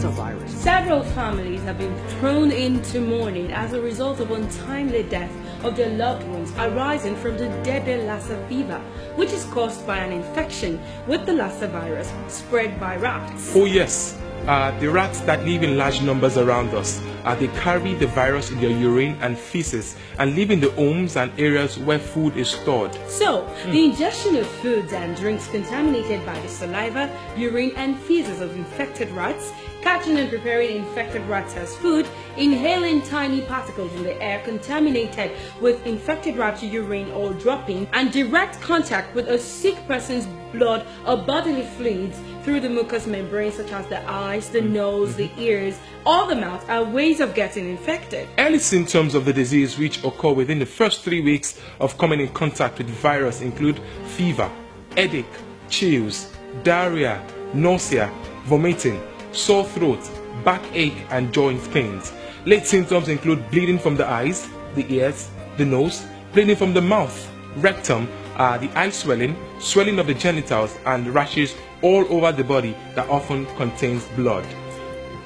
Lassa virus. Several families have been thrown into mourning as a result of untimely death of their loved ones arising from the deadly Lassa fever, which is caused by an infection with the Lassa virus spread by rats. Oh yes, the rats that live in large numbers around us, they carry the virus in their urine and feces and live in the homes and areas where food is stored. So, the ingestion of foods and drinks contaminated by the saliva, urine and feces of infected rats, catching and preparing infected rats as food, inhaling tiny particles in the air contaminated with infected rat urine or dropping, and direct contact with a sick person's blood or bodily fluids through the mucous membrane such as the eyes, the nose, the ears, or the mouth are ways of getting infected. Early symptoms of the disease which occur within the first 3 weeks of coming in contact with the virus include fever, headache, chills, diarrhea, nausea, vomiting, sore throat, backache and joint pains. Late symptoms include bleeding from the eyes, the ears, the nose, bleeding from the mouth, rectum, the eye swelling, swelling of the genitals and rashes all over the body that often contains blood.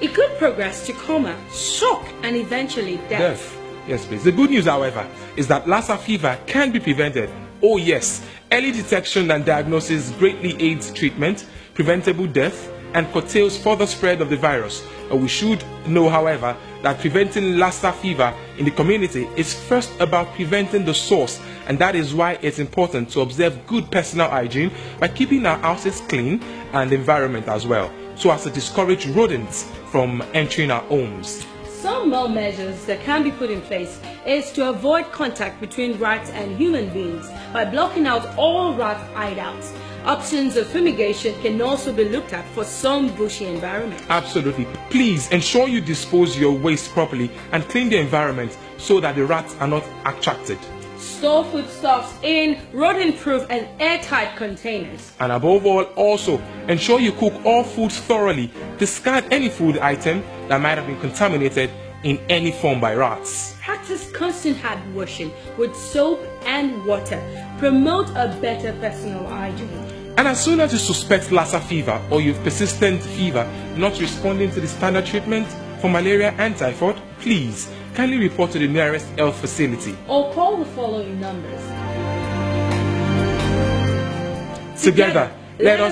It could progress to coma, shock and eventually death. Yes, please. The good news, however, is that Lassa fever can be prevented. Oh yes, early detection and diagnosis greatly aids treatment, preventable death, and curtails further spread of the virus. We should know, however, that preventing Lassa fever in the community is first about preventing the source, and that is why it's important to observe good personal hygiene by keeping our houses clean and the environment as well, so as to discourage rodents from entering our homes. Some more measures that can be put in place is to avoid contact between rats and human beings by blocking out all rat hideouts. Options of fumigation can also be looked at for some bushy environments. Absolutely. Please ensure you dispose your waste properly and clean the environment so that the rats are not attracted. Store foodstuffs in rodent-proof and airtight containers. And above all, also ensure you cook all foods thoroughly. Discard any food item that might have been contaminated in any form by rats. Practice constant hand washing with soap and water. Promote a better personal hygiene. And as soon as you suspect Lassa fever or you've persistent fever not responding to the standard treatment for malaria and typhoid, please kindly report to the nearest health facility. Or call the following numbers. Together, let us